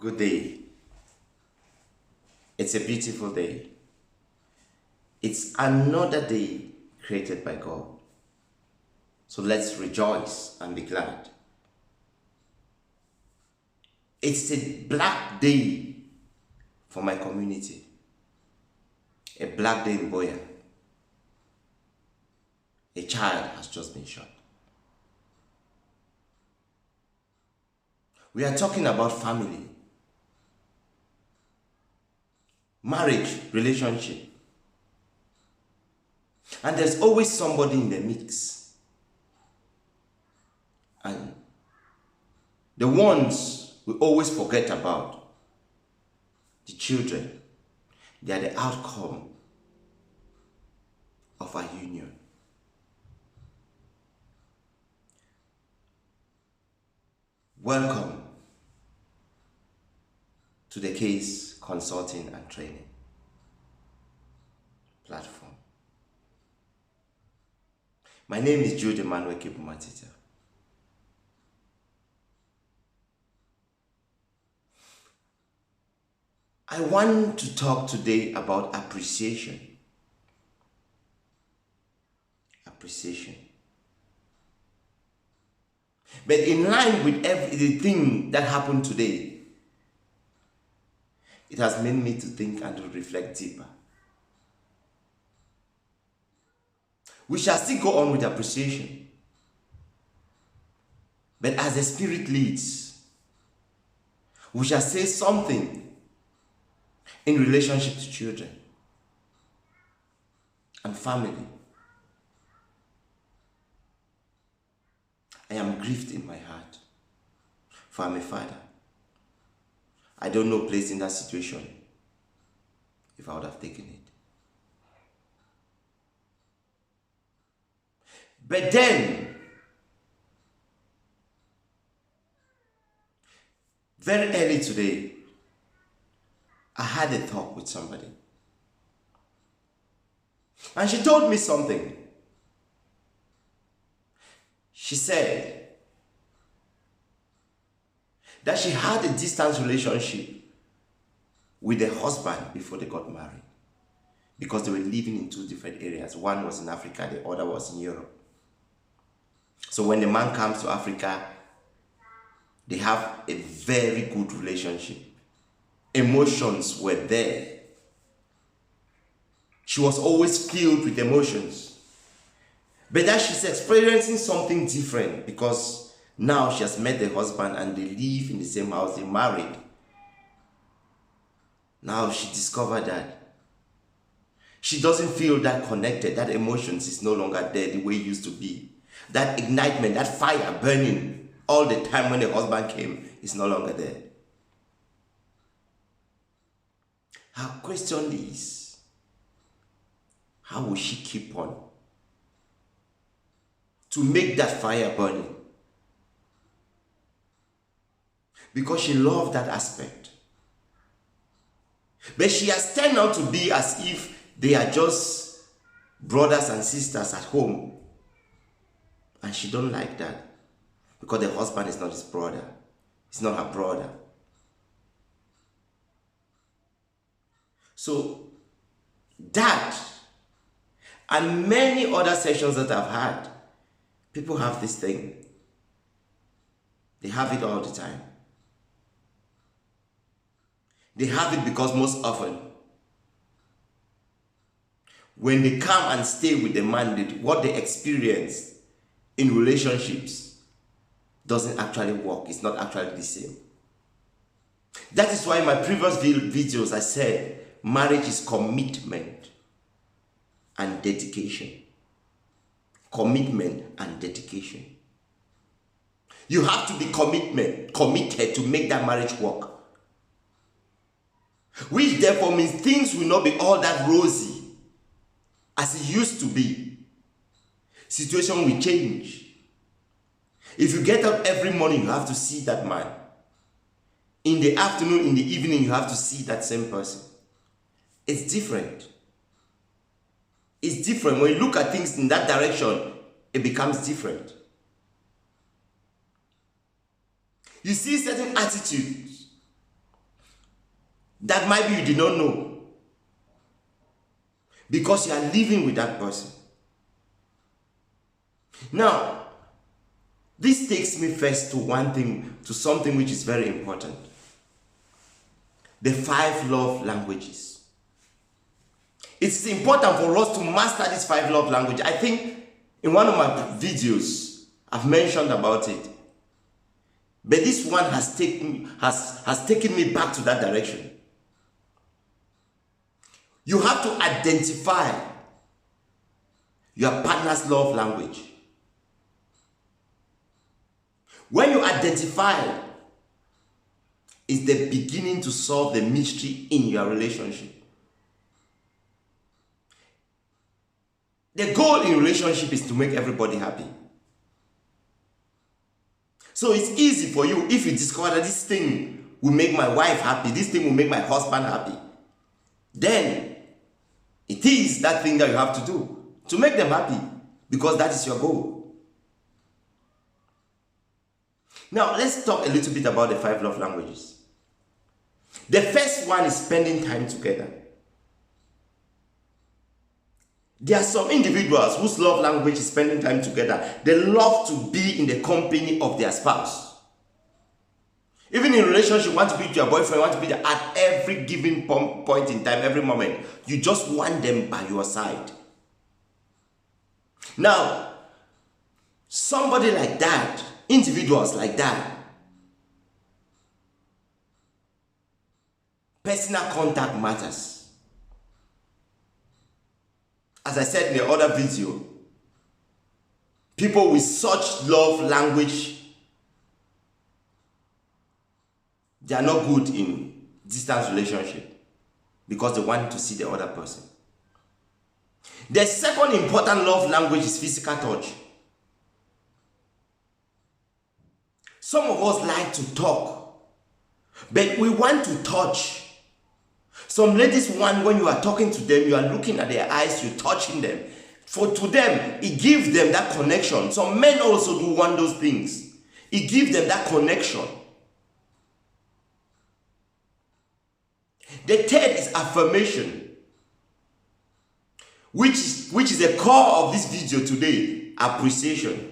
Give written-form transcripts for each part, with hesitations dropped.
Good day. It's a beautiful day. It's another day created by God. So let's rejoice and be glad. It's a black day for my community. A black day in Boya. A child has just been shot. We are talking about family, marriage, relationship. And there's always somebody in the mix. And the ones we always forget about, the children, they are the outcome of our union. Welcome to the Case Consulting and Training platform. My name is Jude Emmanuel Kibumatita. I want to talk today about appreciation. Appreciation. But in line with everything that happened today, it has made me to think and to reflect deeper. We shall still go on with appreciation. But as the Spirit leads, we shall say something in relationship to children and family. I am grieved in my heart, for I'm a father. I don't know place in that situation if I would have taken it. But then, very early today, I had a talk with somebody. And she told me something. She said that she had a distance relationship with the husband before they got married because they were living in two different areas. One was in Africa, the other was in Europe. So when the man comes to Africa, they have a very good relationship. Emotions were there. She was always filled with emotions. But that she's experiencing something different because now she has met the husband and they live in the same house, they're married. Now she discovered that she doesn't feel that connected, that emotions is no longer there the way it used to be. That ignitement, that fire burning all the time when the husband came is no longer there. Her question is, how will she keep on to make that fire burning? Because she loved that aspect. But she has turned out to be as if they are just brothers and sisters at home. And she don't like that. Because the husband is not his brother. He's not her brother. So that and many other sessions that I've had, people have this thing. They have it all the time. They have it because most often, when they come and stay with the man, what they experience in relationships doesn't actually work. It's not actually the same. That is why in my previous videos I said, marriage is commitment and dedication. Commitment and dedication. You have to be committed to make that marriage work. Which therefore means things will not be all that rosy as it used to be. Situation will change. If you get up every morning, you have to see that man. In the afternoon, in the evening, you have to see that same person. It's different. It's different. When you look at things in that direction, it becomes different. You see certain attitudes that might be you did not know, because you are living with that person. Now, this takes me first to something which is very important. The 5 love languages. It's important for us to master this 5 love language. I think in one of my videos, I've mentioned about it. But this one has taken me back to that direction. You have to identify your partner's love language. When you identify, it's the beginning to solve the mystery in your relationship. The goal in relationship is to make everybody happy. So it's easy for you if you discover that this thing will make my wife happy, this thing will make my husband happy. Then it is that thing that you have to do to make them happy, because that is your goal. Now let's talk a little bit about the 5 love languages. The first one is spending time together. There are some individuals whose love language is spending time together. They love to be in the company of their spouse. Even in a relationship, you want to be with your boyfriend, you want to be there at every given point in time, every moment. You just want them by your side. Now, somebody like that, individuals like that, personal contact matters. As I said in the other video, people with such love language, they are not good in distance relationship because they want to see the other person. The second important love language is physical touch. Some of us like to talk, but we want to touch. Some ladies want, when you are talking to them, you are looking at their eyes, you're touching them. To them, it gives them that connection. Some men also do want those things. It gives them that connection. The third is affirmation, which is the core of this video today, appreciation.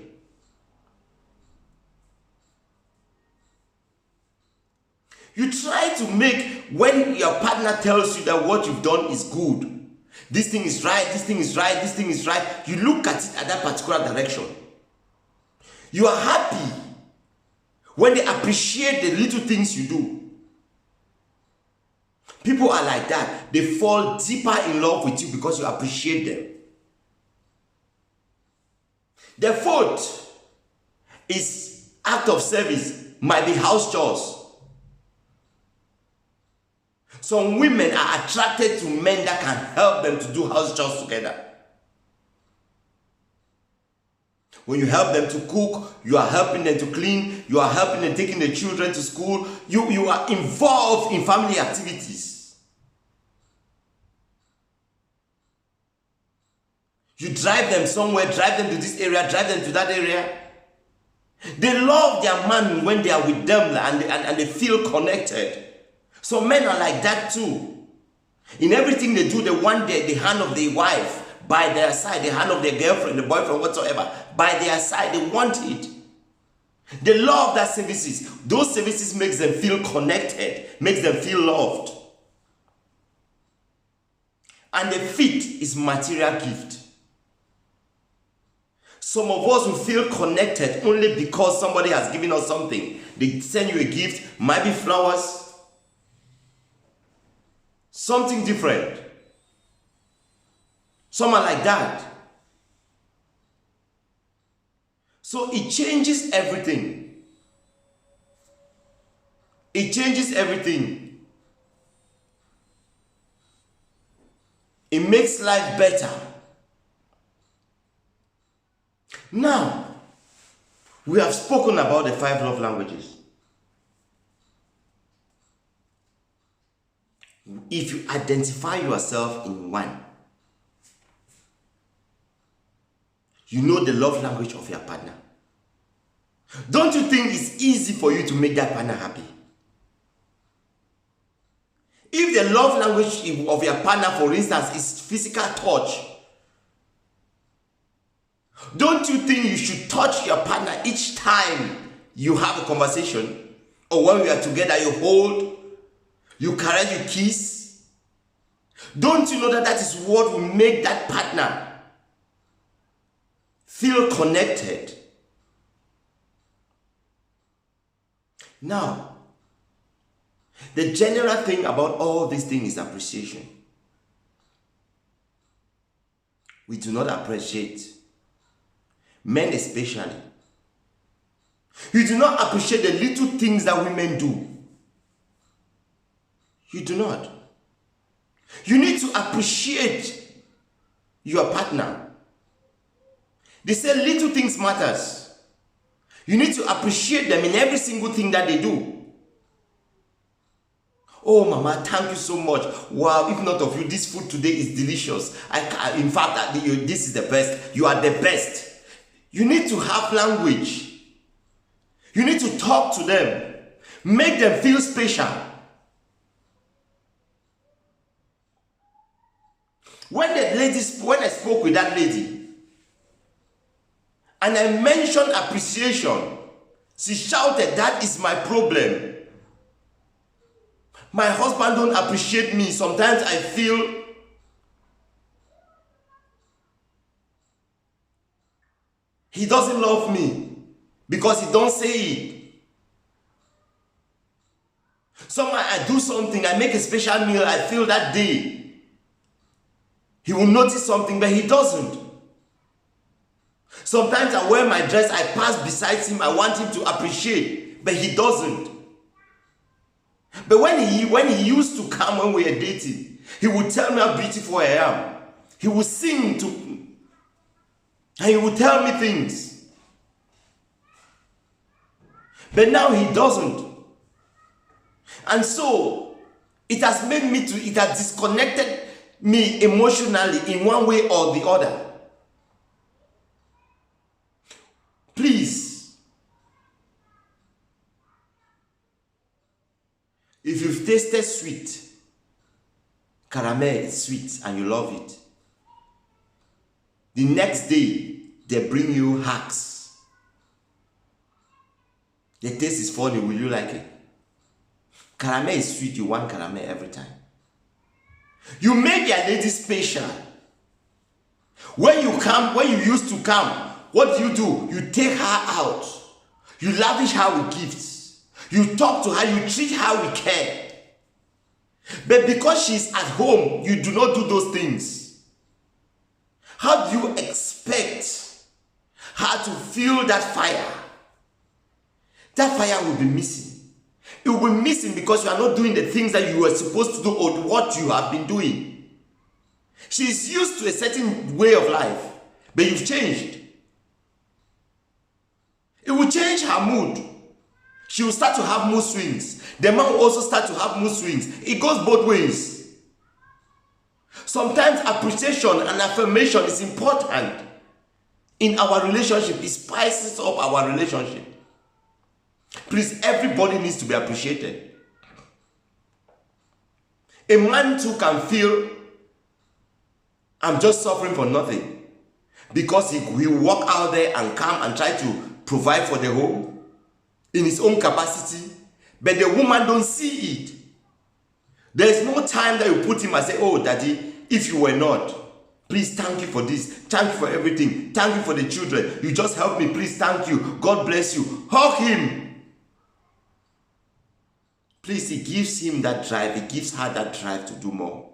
You try to make, when your partner tells you that what you've done is good, this thing is right, this thing is right, this thing is right, you look at it at that particular direction. You are happy when they appreciate the little things you do. People are like that. They fall deeper in love with you because you appreciate them. The fourth is act of service, might be house chores. Some women are attracted to men that can help them to do house chores together. When you help them to cook, you are helping them to clean, you are helping them taking the children to school, you are involved in family activities. You drive them somewhere, drive them to this area, drive them to that area. They love their man when they are with them and they feel connected. Some men are like that too. In everything they do, they want the hand of their wife by their side, the hand of their girlfriend, the boyfriend, whatsoever, by their side. They want it. They love that services. Those services makes them feel connected, makes them feel loved. And the fifth is material gift. Some of us will feel connected only because somebody has given us something. They send you a gift, might be flowers, something different. Some are like that. So it changes everything. It changes everything. It makes life better. Now, we have spoken about the 5 love languages. If you identify yourself in one, you know the love language of your partner. Don't you think it's easy for you to make that partner happy? If the love language of your partner, for instance, is physical touch, don't you think you should touch your partner each time you have a conversation? Or when we are together, you hold, you caress, you kiss? Don't you know that that is what will make that partner feel connected? Now, the general thing about all these things is appreciation. We do not appreciate, men especially. You do not appreciate the little things that women do. You do not. You need to appreciate your partner. They say little things matters. You need to appreciate them in every single thing that they do. Oh, Mama, thank you so much. Wow, if not of you, this food today is delicious. In fact, this is the best. You are the best. You need to have language. You need to talk to them. Make them feel special. When I spoke with that lady, and I mentioned appreciation, she shouted, "That is my problem. My husband don't appreciate me. Sometimes I feel he doesn't love me because he don't say it. Sometimes I do something, I make a special meal, I feel that day he will notice something, but he doesn't. Sometimes I wear my dress, I pass beside him, I want him to appreciate, but he doesn't. But when he used to come when we were dating, he would tell me how beautiful I am. He would sing and he would tell me things. But now he doesn't. And so it has disconnected me emotionally in one way or the other. Please, if you've tasted sweet, caramel is sweet and you love it, the next day they bring you hacks. The taste is funny, will you like it? Caramel is sweet, you want caramel every time. You make your lady special. When you used to come, what do? You take her out. You lavish her with gifts. You talk to her, you treat her with care. But because she's at home, you do not do those things. How do you expect her to feel that fire? That fire will be missing. It will be missing because you are not doing the things that you were supposed to do or what you have been doing. She is used to a certain way of life, but you've changed. It will change her mood. She will start to have mood swings. The man will also start to have mood swings. It goes both ways. Sometimes appreciation and affirmation is important in our relationship. It spices up our relationship. Please, everybody needs to be appreciated. A man too can feel, I'm just suffering for nothing, because he will walk out there and come and try to provide for the home in his own capacity, but the woman don't see it. There is no time that you put him and say, "Oh, daddy, if you were not, please thank you for this, thank you for everything, thank you for the children, you just helped me, please thank you, God bless you." Hug him. Please, it gives him that drive, it gives her that drive to do more.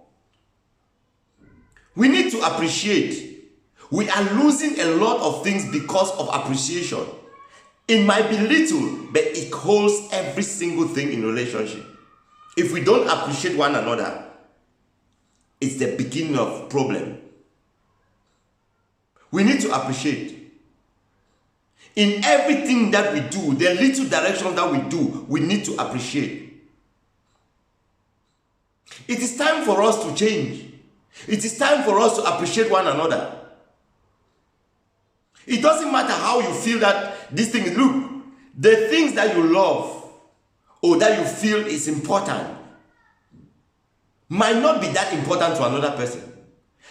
We need to appreciate. We are losing a lot of things because of appreciation. It might be little, but it holds every single thing in relationship. If we don't appreciate one another, it's the beginning of problem. We need to appreciate. In everything that we do, the little direction that we do, we need to appreciate. It is time for us to change. It is time for us to appreciate one another. It doesn't matter how you feel that this thing is. Look, the things that you love or that you feel is important, might not be that important to another person.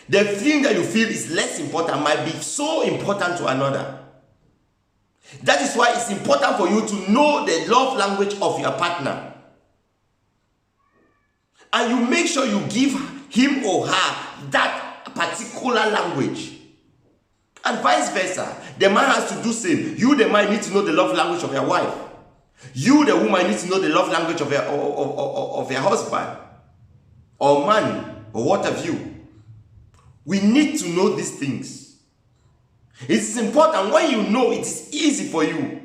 The thing that you feel is less important might be so important to another. That is why it's important for you to know the love language of your partner. And you make sure you give him or her that particular language. And vice versa. The man has to do same. You, the man, need to know the love language of your wife. You, the woman, need to know the love language of your husband or man or what have you. We need to know these things. It is important. When you know, it is easy for you.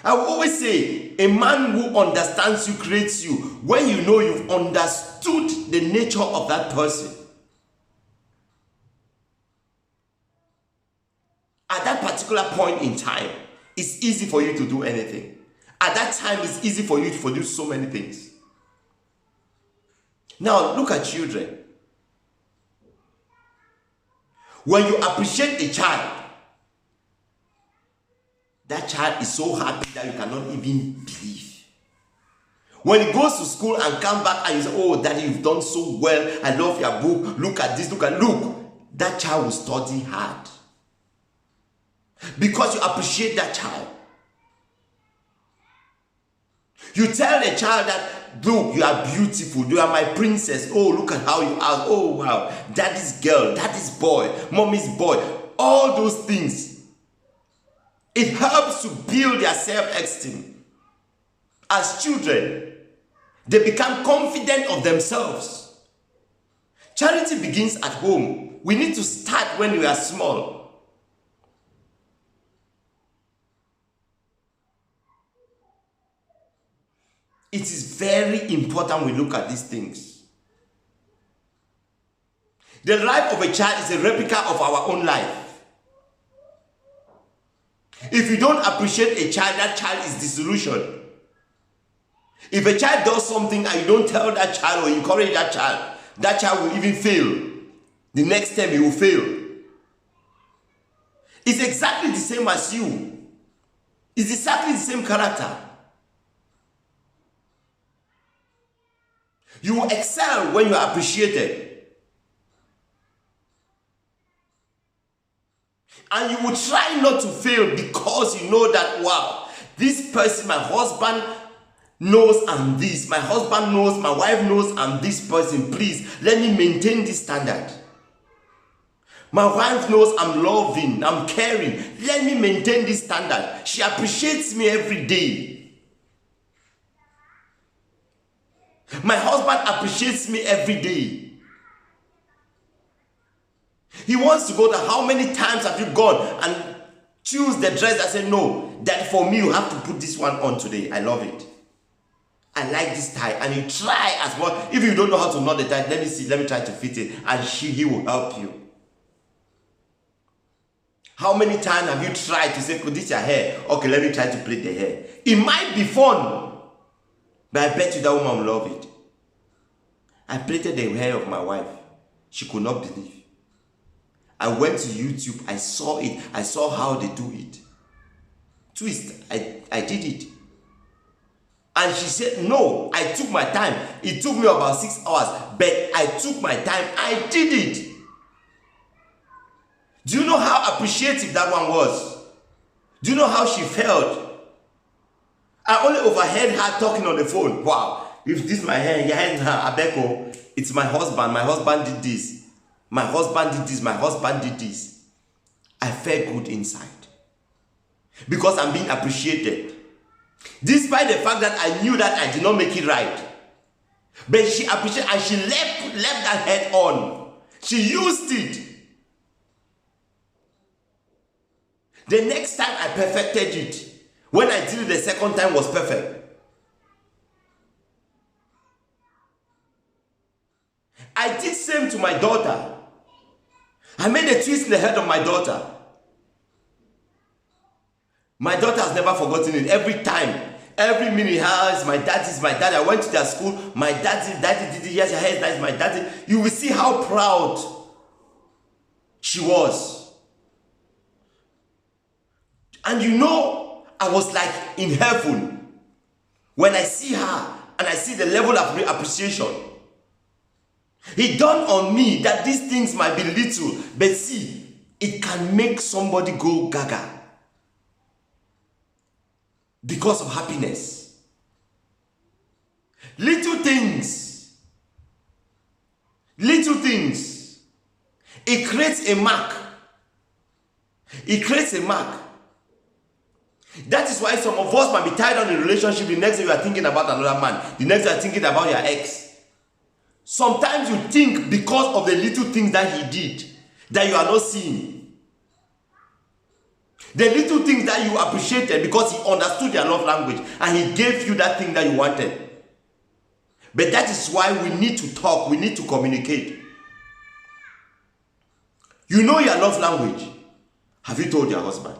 I will always say, a man who understands you creates you when you know you've understood the nature of that person. At that particular point in time, it's easy for you to do anything. At that time, it's easy for you to produce so many things. Now, look at children. When you appreciate a child, that child is so happy that you cannot even believe. When he goes to school and come back and you say, oh, daddy, you've done so well. I love your book. Look at this, look. That child will study hard. Because you appreciate that child. You tell a child that, look, you are beautiful, you are my princess. Oh, look at how you are. Oh, wow. Daddy's girl, daddy's boy, mommy's boy. All those things. It helps to build their self-esteem. As children, they become confident of themselves. Charity begins at home. We need to start when we are small. It is very important we look at these things. The life of a child is a replica of our own life. If you don't appreciate a child, that child is disillusioned. If a child does something and you don't tell that child or encourage that child will even fail. The next time he will fail. It's exactly the same as you. It's exactly the same character. You will excel when you are appreciated. And you will try not to fail because you know that, wow, this person, my husband knows I'm this. My husband knows, my wife knows I'm this person. Please, let me maintain this standard. My wife knows I'm loving, I'm caring. Let me maintain this standard. She appreciates me every day. My husband appreciates me every day. He wants to go to how many times have you gone and choose the dress? I say, no, that for me you have to put this one on today. I love it. I like this tie. And you try as well. If you don't know how to knot the tie, let me see, let me try to fit it. And he will help you. How many times have you tried to say, could this your hair? Okay, let me try to plait the hair. It might be fun. But I bet you that woman will love it. I plaited the hair of my wife. She could not believe. I went to YouTube. I saw it. I saw how they do it. Twist. I did it. And she said, no, I took my time. It took me about 6 hours. But I took my time. I did it. Do you know how appreciative that one was? Do you know how she felt? I only overheard her talking on the phone. Wow, if this is my hair, your hair, Abeko, it's my husband. My husband did this. My husband did this. My husband did this. I felt good inside. Because I'm being appreciated. Despite the fact that I knew that I did not make it right. But she appreciated and she left that head on. She used it. The next time I perfected it. When I did it the second time was perfect. I did same to my daughter. I made a twist in the head of my daughter. My daughter has never forgotten it. Every time, every minute, it's my dad. I went to their school. My daddy did it. Yes, your hair is nice, my daddy. You will see how proud she was. And you know, I was like in heaven. When I see her, and I see the level of appreciation. It dawned on me that these things might be little, but see, it can make somebody go gaga because of happiness. Little things, it creates a mark. It creates a mark. That is why some of us might be tied on a relationship. The next day you are thinking about another man. The next day you are thinking about your ex. Sometimes you think because of the little things that he did that you are not seeing. The little things that you appreciated because he understood your love language and he gave you that thing that you wanted. But that is why we need to talk. We need to communicate. You know your love language. Have you told your husband?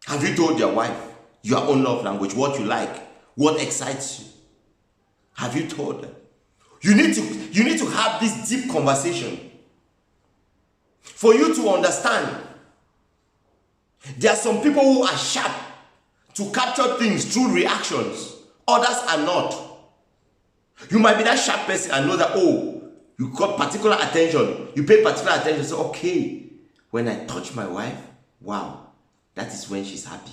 Have you told your wife your own love language, what you like, what excites you? Have you told them? You need to have this deep conversation for you to understand. There are some people who are sharp to capture things through reactions. Others are not. You might be that sharp person and know that, oh, you got particular attention. You pay particular attention. So, okay, when I touch my wife, wow, that is when she's happy.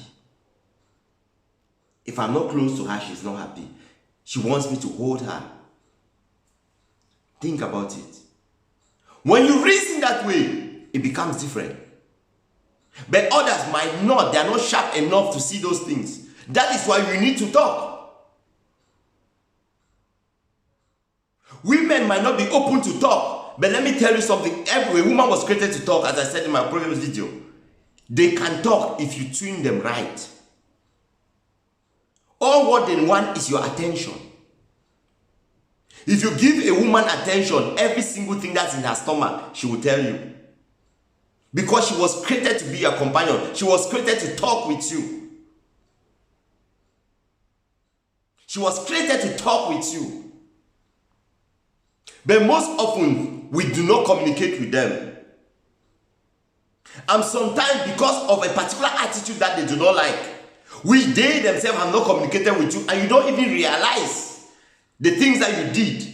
If I'm not close to her, she's not happy. She wants me to hold her. Think about it. When you reason that way, it becomes different. But others might not. They are not sharp enough to see those things. That is why we need to talk. Women might not be open to talk. But let me tell you something. Every woman was created to talk, as I said in my previous video. They can talk if you tune them right. All what they want is your attention. If you give a woman attention, every single thing that's in her stomach, she will tell you. Because she was created to be your companion. She was created to talk with you. She was created to talk with you. But most often, we do not communicate with them. And sometimes because of a particular attitude that they do not like, which they themselves have not communicated with you, and you don't even realize the things that you did,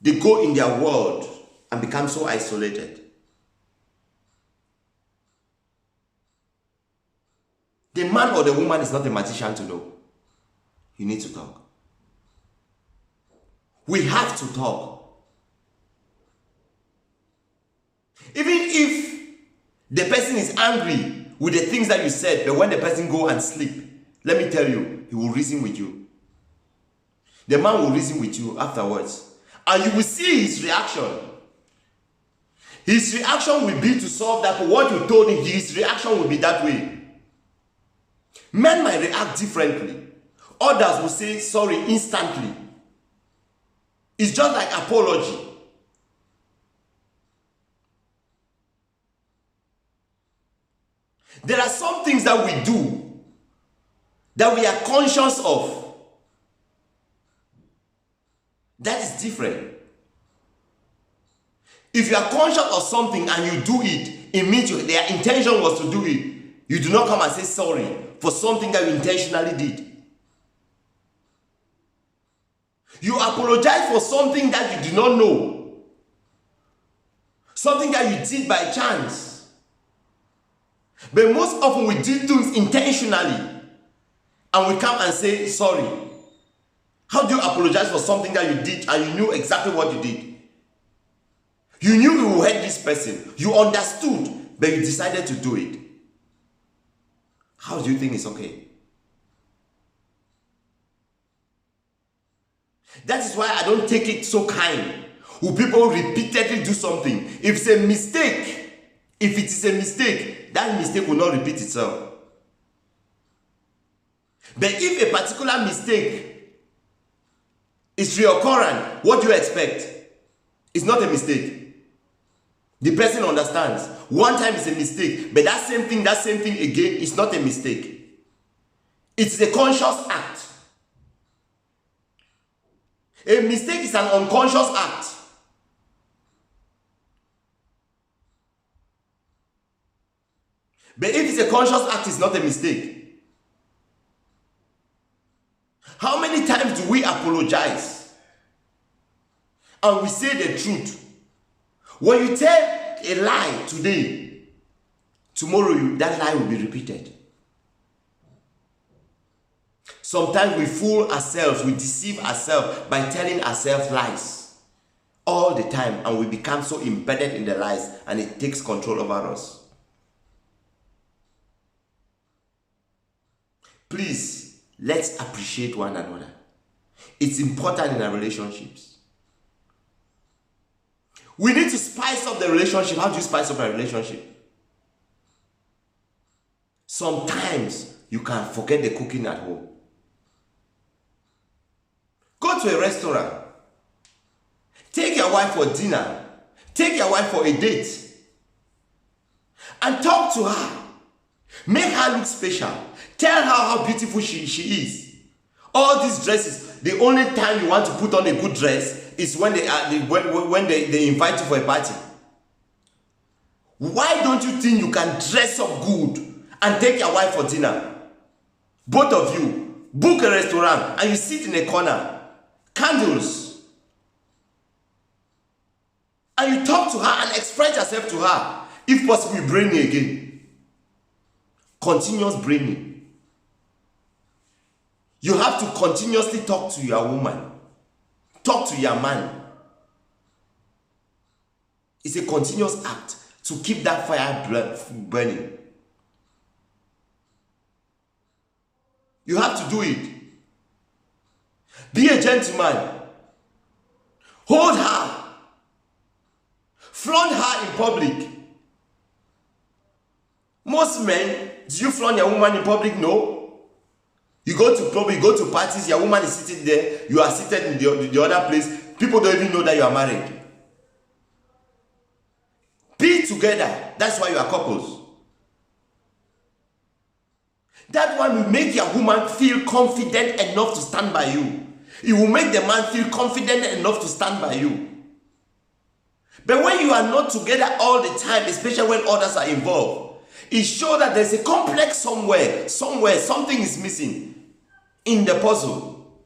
they go in their world and become so isolated. The man or the woman is not a magician to know. You need to talk. We have to talk. Even if the person is angry with the things that you said, but when the person go and sleep, let me tell you, he will reason with you. The man will reason with you afterwards. And you will see his reaction. His reaction will be to solve that. What you told him, his reaction will be that way. Men might react differently. Others will say sorry instantly. It's just like apology. There are some things that we do that we are conscious of. That is different. If you are conscious of something and you do it, it means their intention was to do it. You do not come and say sorry for something that you intentionally did. You apologize for something that you do not know. Something that you did by chance. But most often we do things intentionally and we come and say sorry. How do you apologize for something that you did and you knew exactly what you did? You knew you would hurt this person. You understood, but you decided to do it. How do you think it's okay? That is why I don't take it so kind when people repeatedly do something. If it's a mistake, that mistake will not repeat itself. But if a particular mistake is reoccurring, what do you expect? It's not a mistake. The person understands. One time is a mistake, but that same thing again is not a mistake. It's a conscious act. A mistake is an unconscious act. But if it's a conscious act, it's not a mistake. we apologize and we say the truth. When you tell a lie today, tomorrow that lie will be repeated. Sometimes we fool ourselves, we deceive ourselves by telling ourselves lies all the time, and we become so embedded in the lies and it takes control over us. Please, let's appreciate one another. It's important in our relationships. We need to spice up the relationship. How do you spice up a relationship? Sometimes you can forget the cooking at home. Go to a restaurant. Take your wife for dinner. Take your wife for a date. And talk to her. Make her look special. Tell her how beautiful she is. All these dresses, the only time you want to put on a good dress is when they invite you for a party. Why don't you think you can dress up good and take your wife for dinner? Both of you, book a restaurant and you sit in a corner, candles, and you talk to her and express yourself to her. If possible, brainy again. Continuous braining. You have to continuously talk to your woman. Talk to your man. It's a continuous act to keep that fire burning. You have to do it. Be a gentleman. Hold her. Flaunt her in public. Most men, do you flaunt your woman in public? No. You go to club, you go to parties, your woman is sitting there, you are seated in the other place, people don't even know that you are married. Be together, that's why you are couples. That one will make your woman feel confident enough to stand by you. It will make the man feel confident enough to stand by you. But when you are not together all the time, especially when others are involved, it shows that there's a complex somewhere, something is missing in the puzzle.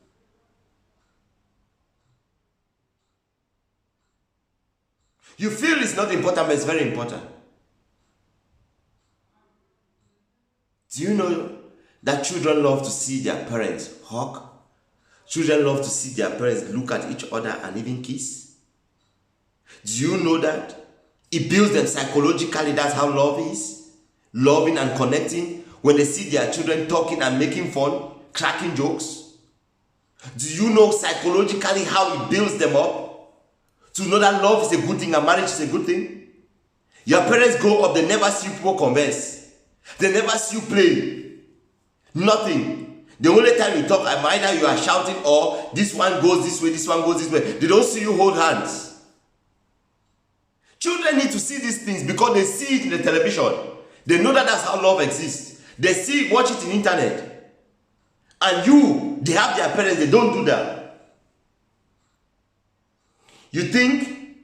You feel it's not important, but it's very important. Do you know that children love to see their parents hug? Children love to see their parents look at each other and even kiss? Do you know that? It builds them psychologically. That's how love is. Loving and connecting. When they see their children talking and making fun, cracking jokes. Do you know psychologically how it builds them up? To know that love is a good thing and marriage is a good thing? Your parents grow up, they never see you people converse. They never see you play. Nothing. The only time you talk, either you are shouting or this one goes this way, this one goes this way. They don't see you hold hands. Children need to see these things because they see it in the television. They know that that's how love exists. They see it, watch it in internet. And they have their parents, they don't do that. You think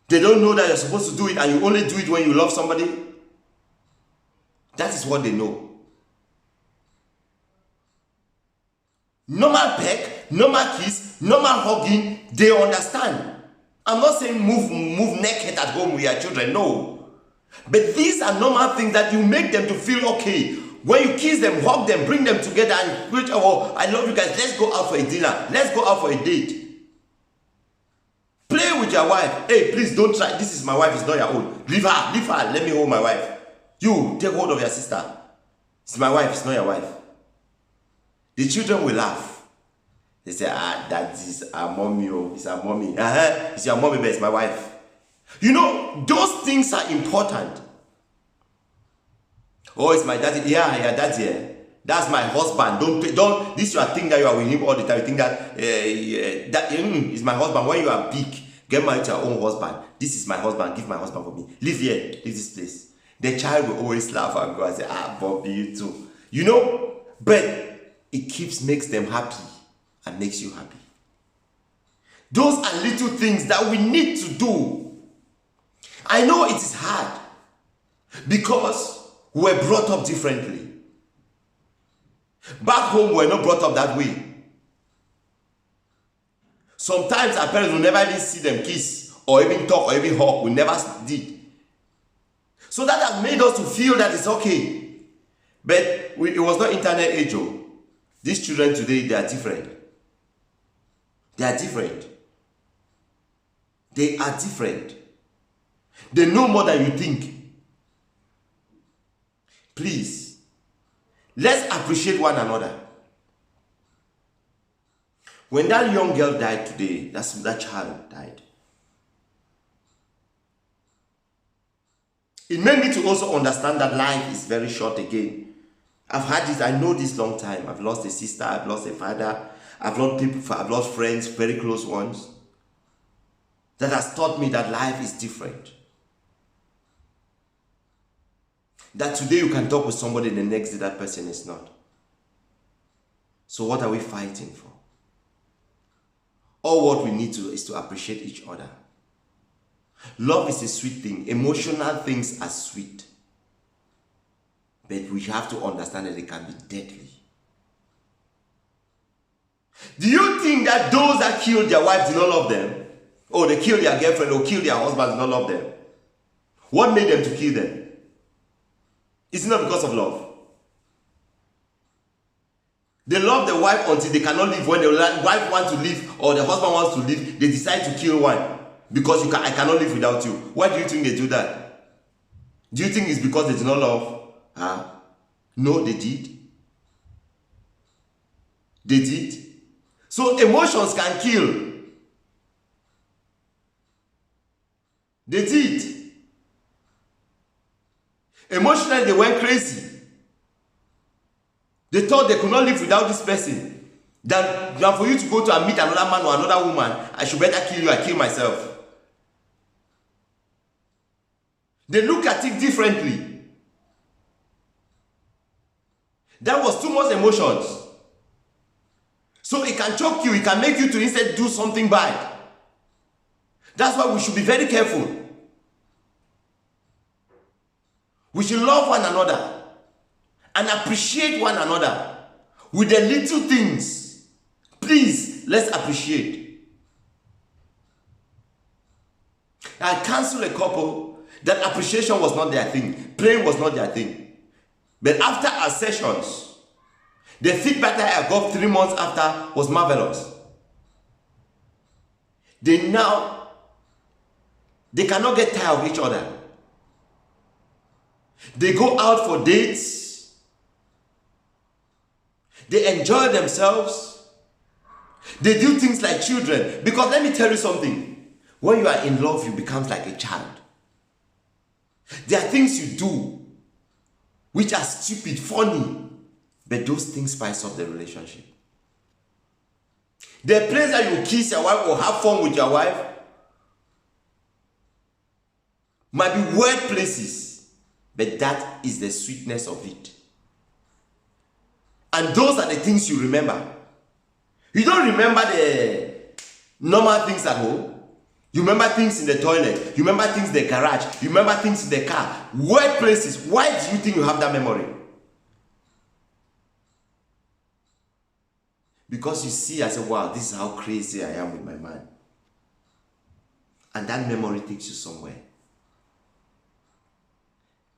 they don't know that you're supposed to do it and you only do it when you love somebody? That is what they know. Normal peck, normal kiss, normal hugging, they understand. I'm not saying move naked at home with your children, no. But these are normal things that you make them to feel okay. When you kiss them, hug them, bring them together and preach, oh, I love you guys, let's go out for a dinner, let's go out for a date. Play with your wife. Hey, please don't try, this is my wife, it's not your own. Leave her, let me hold my wife. You, take hold of your sister. It's my wife, it's not your wife. The children will laugh. They say, that is our mommy, oh, it's our mommy. It's your mommy, but it's my wife. You know, those things are important. Oh, it's my daddy. Yeah, daddy. Yeah. That's my husband. This you are thinking that you are with him all the time. You think that is my husband. When you are big, get married to your own husband. This is my husband. Give my husband for me. Live here. Leave this place. The child will always laugh and go and say, Bobby, you too. You know, but it makes them happy and makes you happy. Those are little things that we need to do. I know it is hard because we were brought up differently. Back home, we were not brought up that way. Sometimes our parents will never even see them kiss or even talk or even hug. We never did. So that has made us to feel that it's okay. But it was not internet age. These children today, they are different. They are different. They are different. They know more than you think. Please, let's appreciate one another. When that young girl died today, that child died, it made me to also understand that life is very short again. I've had this, I know this long time. I've lost a sister, I've lost a father, I've lost people, I've lost friends, very close ones. That has taught me that life is different. That today you can talk with somebody, the next day that person is not. So what are we fighting for? All what we need to is to appreciate each other. Love is a sweet thing. Emotional things are sweet. But we have to understand that they can be deadly. Do you think that those that killed their wives did not love them? Or they killed their girlfriend or killed their husband did not love them? What made them to kill them? It's not because of love. They love the wife until they cannot live. When the wife wants to leave or the husband wants to leave, they decide to kill one. Because I cannot live without you. Why do you think they do that? Do you think it's because they did not love? No, they did. They did. So emotions can kill. They did. Emotionally, they went crazy. They thought they could not live without this person. Than for you to go to and meet another man or another woman, I should better kill you, I kill myself. They look at it differently. That was too much emotions. So it can choke you, it can make you to instead do something bad. That's why we should be very careful. We should love one another and appreciate one another with the little things. Please, let's appreciate. I counseled a couple that appreciation was not their thing. Praying was not their thing. But after our sessions, the feedback that I got 3 months after was marvelous. They cannot get tired of each other. They go out for dates. They enjoy themselves. They do things like children. Because let me tell you something. When you are in love, you become like a child. There are things you do which are stupid, funny, but those things spice up the relationship. The place that you kiss your wife or have fun with your wife might be weird places, but that is the sweetness of it. And those are the things you remember. You don't remember the normal things at home. You remember things in the toilet. You remember things in the garage. You remember things in the car. Weird places. Why do you think you have that memory? Because you see, I say, wow, this is how crazy I am with my man. And that memory takes you somewhere.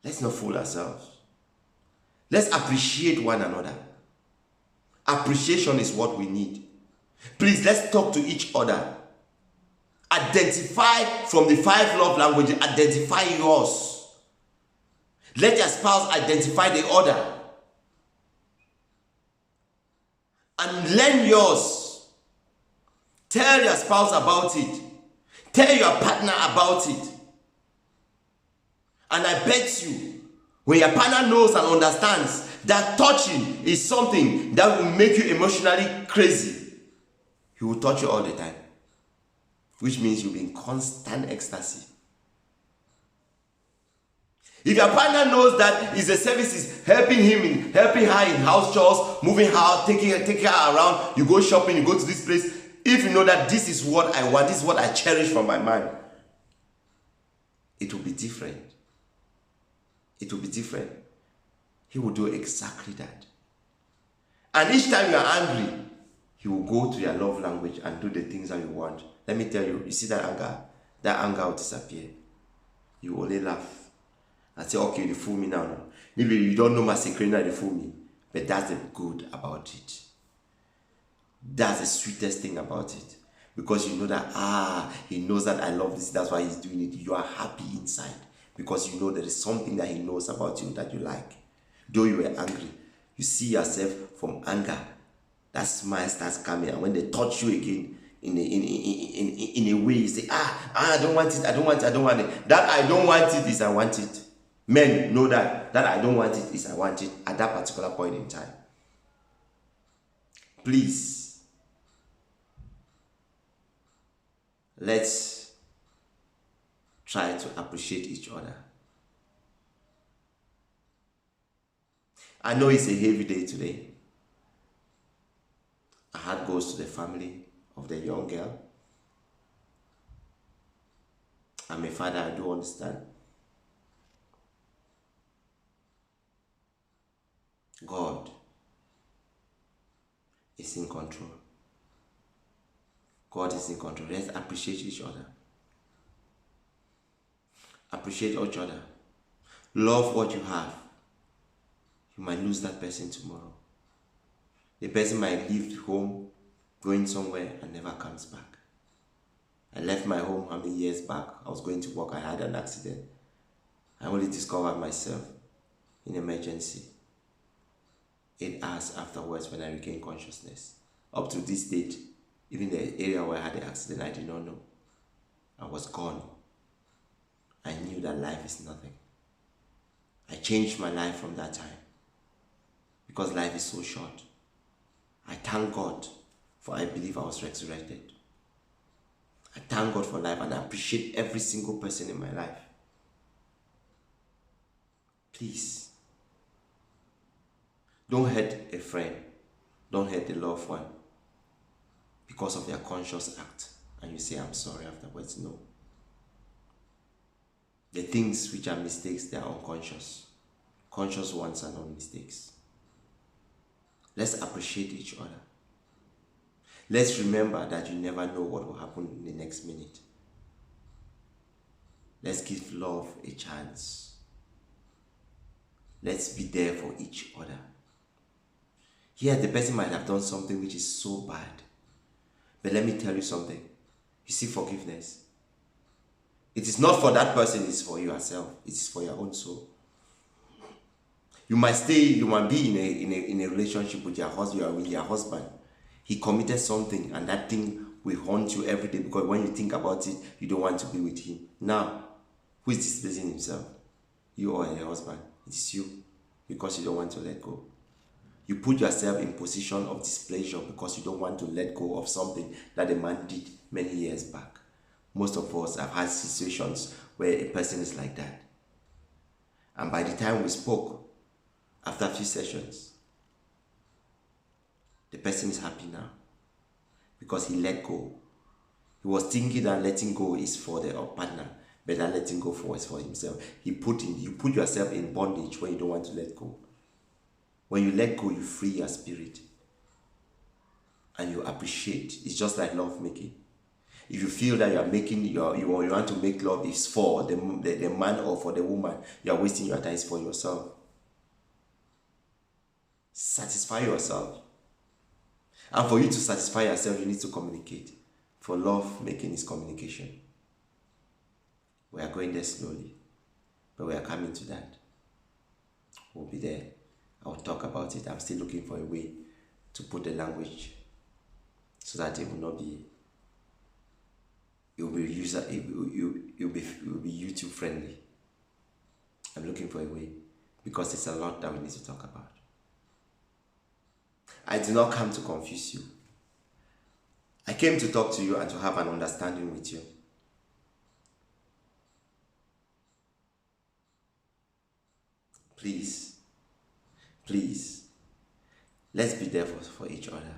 Let's not fool ourselves. Let's appreciate one another. Appreciation is what we need. Please, let's talk to each other. Identify from the 5 love languages, identify yours. Let your spouse identify the other. And learn yours. Tell your spouse about it. Tell your partner about it. And I bet you, when your partner knows and understands that touching is something that will make you emotionally crazy, he will touch you all the time. Which means you'll be in constant ecstasy. If your partner knows that his service is helping her in house chores, moving her, taking her around, you go shopping, you go to this place. If you know that this is what I want, this is what I cherish from my mind, it will be different. It will be different. He will do exactly that. And each time you are angry, He will go to your love language and do the things that you want. Let me tell you, you see that anger will disappear. You will only laugh and say, okay, you fool me now. Maybe you don't know my secret now, you fool me. But that's the good about it. That's the sweetest thing about it. Because you know that, he knows that I love this, that's why he's doing it. You are happy inside. Because you know there is something that he knows about you that you like. Though you were angry, you see yourself from anger. That smile starts coming, and when they touch you again, in a way, you say, I don't want it, I don't want it, I don't want it. That I don't want it is I want it. Men know that I don't want it is I want it at that particular point in time. Please, let's try to appreciate each other. I know it's a heavy day today. My heart goes to the family of the young girl. I'm a father, I do understand. God is in control. God is in control. Let's appreciate each other. Appreciate each other. Love what you have. You might lose that person tomorrow. The person might leave home, going somewhere, and never comes back. I left my home how many years back? I was going to work, I had an accident. I only discovered myself in emergency 8 hours afterwards when I regained consciousness. Up to this date, even the area where I had the accident, I did not know. I was gone. I knew that life is nothing. I changed my life from that time. Because life is so short. I thank God for I believe I was resurrected. I thank God for life and I appreciate every single person in my life. Please, don't hurt a friend. Don't hurt a loved one because of their conscious act and you say, I'm sorry afterwards. No. The things which are mistakes, they are unconscious. Conscious ones are not mistakes. Let's appreciate each other. Let's remember that you never know what will happen in the next minute. Let's give love a chance. Let's be there for each other. Yeah, the person might have done something which is so bad. But let me tell you something. You see, forgiveness. It is not for that person, it's for yourself. It is for your own soul. You might be in a relationship with your husband or with your husband. He committed something and that thing will haunt you every day because when you think about it, you don't want to be with him. Now, who is displeasing himself? You or your husband? It is you because you don't want to let go. You put yourself in position of displeasure because you don't want to let go of something that the man did many years back. Most of us have had situations where a person is like that. And by the time we spoke, after a few sessions, the person is happy now because he let go. He was thinking that letting go is for the partner, but that letting go is for himself. You put yourself in bondage when you don't want to let go. When you let go, you free your spirit and you appreciate. It's just like love making. If you feel that you want to make love is for the man or for the woman, you are wasting your time. It's for yourself. Satisfy yourself. And for you to satisfy yourself, you need to communicate. For love making is communication. We are going there slowly, but we are coming to that. We'll be there. I'll talk about it. I'm still looking for a way to put the language so that it will not be. It will be YouTube friendly. I'm looking for a way because there's a lot that we need to talk about. I did not come to confuse you. I came to talk to you and to have an understanding with you. Please, let's be there for each other.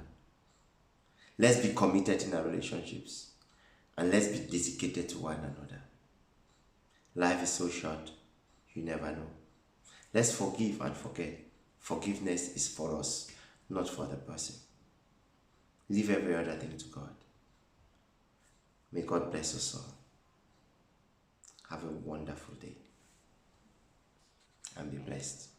Let's be committed in our relationships. And let's be dedicated to one another. Life is so short, you never know. Let's forgive and forget. Forgiveness is for us, not for the person. Leave every other thing to God. May God bless us all. Have a wonderful day and be blessed.